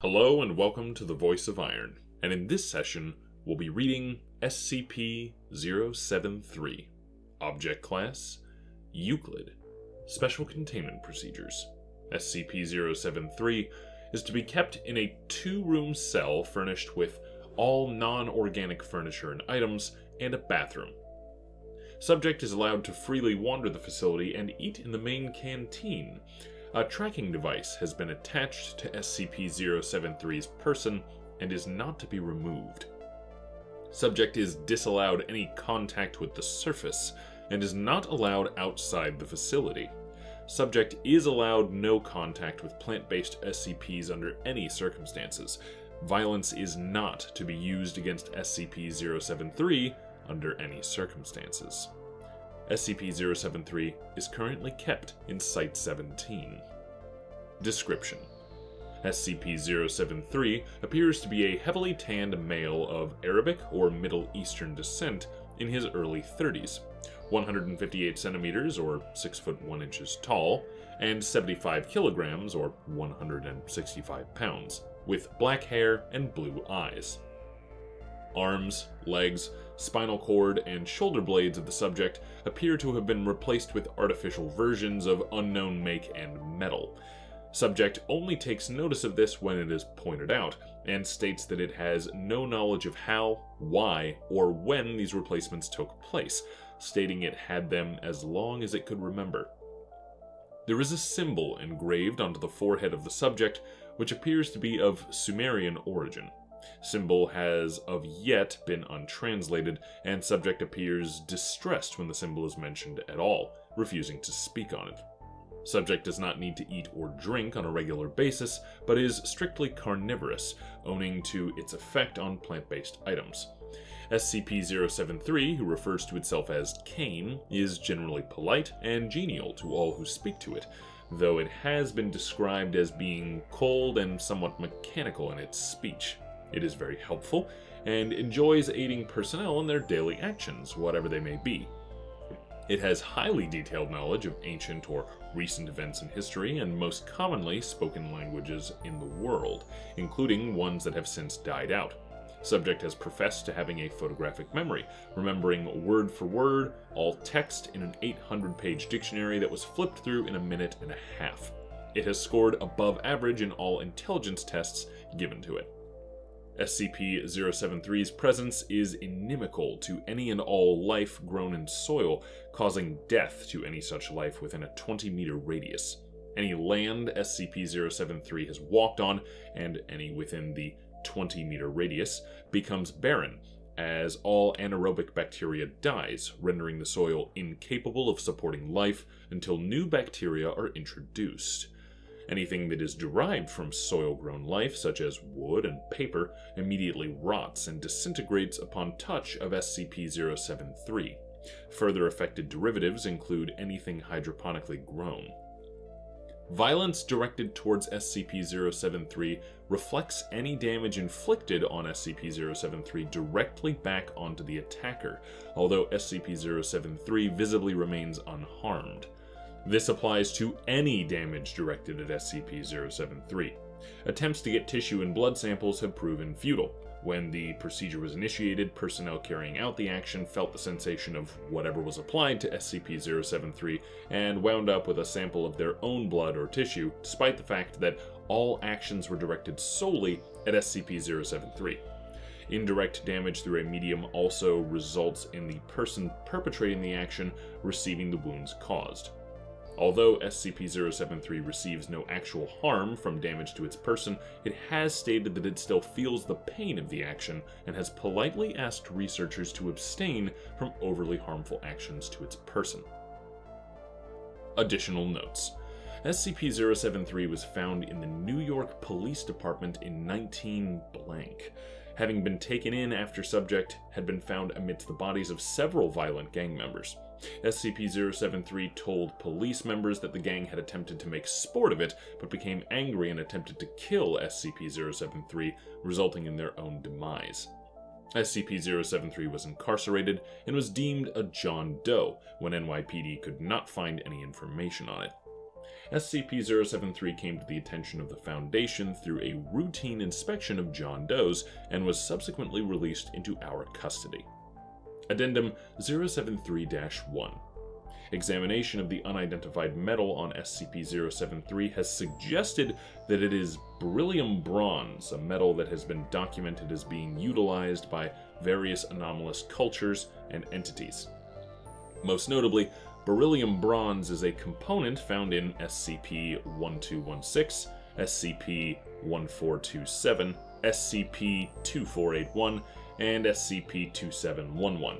Hello and welcome to the Voice of Iron, and in this session, we'll be reading SCP-073. Object Class: Euclid. Special Containment Procedures. SCP-073 is to be kept in a 2-room cell furnished with all non-organic furniture and items, and a bathroom. Subject is allowed to freely wander the facility and eat in the main canteen. A tracking device has been attached to SCP-073's person and is not to be removed. Subject is disallowed any contact with the surface and is not allowed outside the facility. Subject is allowed no contact with plant-based SCPs under any circumstances. Violence is not to be used against SCP-073 under any circumstances. SCP-073 is currently kept in Site-17. Description: SCP-073 appears to be a heavily tanned male of Arabic or Middle Eastern descent in his early 30s, 158 centimeters or 6 foot 1 inches tall, and 75 kilograms or 165 pounds, with black hair and blue eyes. Arms, legs, spinal cord, and shoulder blades of the subject appear to have been replaced with artificial versions of unknown make and metal. Subject only takes notice of this when it is pointed out, and states that it has no knowledge of how, why, or when these replacements took place, stating it had them as long as it could remember. There is a symbol engraved onto the forehead of the subject, which appears to be of Sumerian origin. Symbol has of yet been untranslated, and subject appears distressed when the symbol is mentioned at all, refusing to speak on it. Subject does not need to eat or drink on a regular basis, but is strictly carnivorous, owing to its effect on plant-based items. SCP-073, who refers to itself as Cain, is generally polite and genial to all who speak to it, though it has been described as being cold and somewhat mechanical in its speech. It is very helpful, and enjoys aiding personnel in their daily actions, whatever they may be. It has highly detailed knowledge of ancient or recent events in history, and most commonly spoken languages in the world, including ones that have since died out. Subject has professed to having a photographic memory, remembering word for word all text in an 800-page dictionary that was flipped through in a minute and a half. It has scored above average in all intelligence tests given to it. SCP-073's presence is inimical to any and all life grown in soil, causing death to any such life within a 20-meter radius. Any land SCP-073 has walked on, and any within the 20-meter radius, becomes barren, as all anaerobic bacteria dies, rendering the soil incapable of supporting life until new bacteria are introduced. Anything that is derived from soil-grown life, such as wood and paper, immediately rots and disintegrates upon touch of SCP-073. Further affected derivatives include anything hydroponically grown. Violence directed towards SCP-073 reflects any damage inflicted on SCP-073 directly back onto the attacker, although SCP-073 visibly remains unharmed. This applies to any damage directed at SCP-073. Attempts to get tissue and blood samples have proven futile. When the procedure was initiated, personnel carrying out the action felt the sensation of whatever was applied to SCP-073 and wound up with a sample of their own blood or tissue, despite the fact that all actions were directed solely at SCP-073. Indirect damage through a medium also results in the person perpetrating the action receiving the wounds caused. Although SCP-073 receives no actual harm from damage to its person, it has stated that it still feels the pain of the action and has politely asked researchers to abstain from overly harmful actions to its person. Additional notes. SCP-073 was found in the New York Police Department in 19-blank, having been taken in after subject had been found amidst the bodies of several violent gang members. SCP-073 told police members that the gang had attempted to make sport of it, but became angry and attempted to kill SCP-073, resulting in their own demise. SCP-073 was incarcerated and was deemed a John Doe when NYPD could not find any information on it. SCP-073 came to the attention of the Foundation through a routine inspection of John Doe's and was subsequently released into our custody. Addendum 073-1. Examination of the unidentified metal on SCP-073 has suggested that it is beryllium bronze, a metal that has been documented as being utilized by various anomalous cultures and entities. Most notably, beryllium bronze is a component found in SCP-1216, SCP-1427, SCP-2481, and SCP-2711.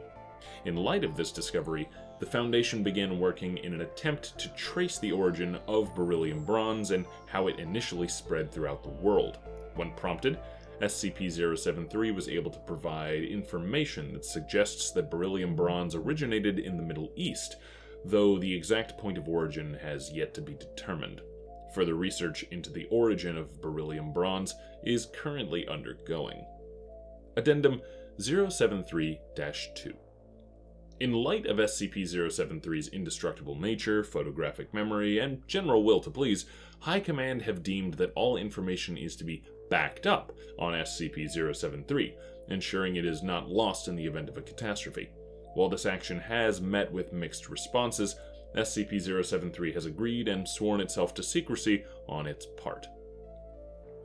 In light of this discovery, the Foundation began working in an attempt to trace the origin of beryllium bronze and how it initially spread throughout the world. When prompted, SCP-073 was able to provide information that suggests that beryllium bronze originated in the Middle East, though the exact point of origin has yet to be determined. Further research into the origin of beryllium bronze is currently undergoing. Addendum 073-2. In light of SCP-073's indestructible nature, photographic memory, and general will to please, High Command have deemed that all information is to be backed up on SCP-073, ensuring it is not lost in the event of a catastrophe. While this action has met with mixed responses, SCP-073 has agreed and sworn itself to secrecy on its part.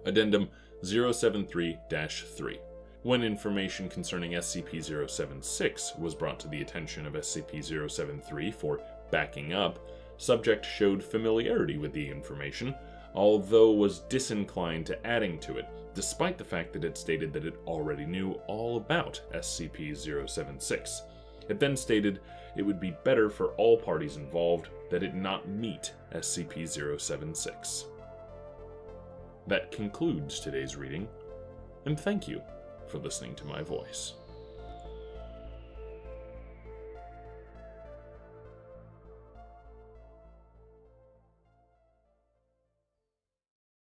Addendum 073-3. When information concerning SCP-076 was brought to the attention of SCP-073 for backing up, subject showed familiarity with the information, although was disinclined to adding to it, despite the fact that it stated that it already knew all about SCP-076. It then stated it would be better for all parties involved that it not meet SCP-076. That concludes today's reading, and thank you for listening to my voice.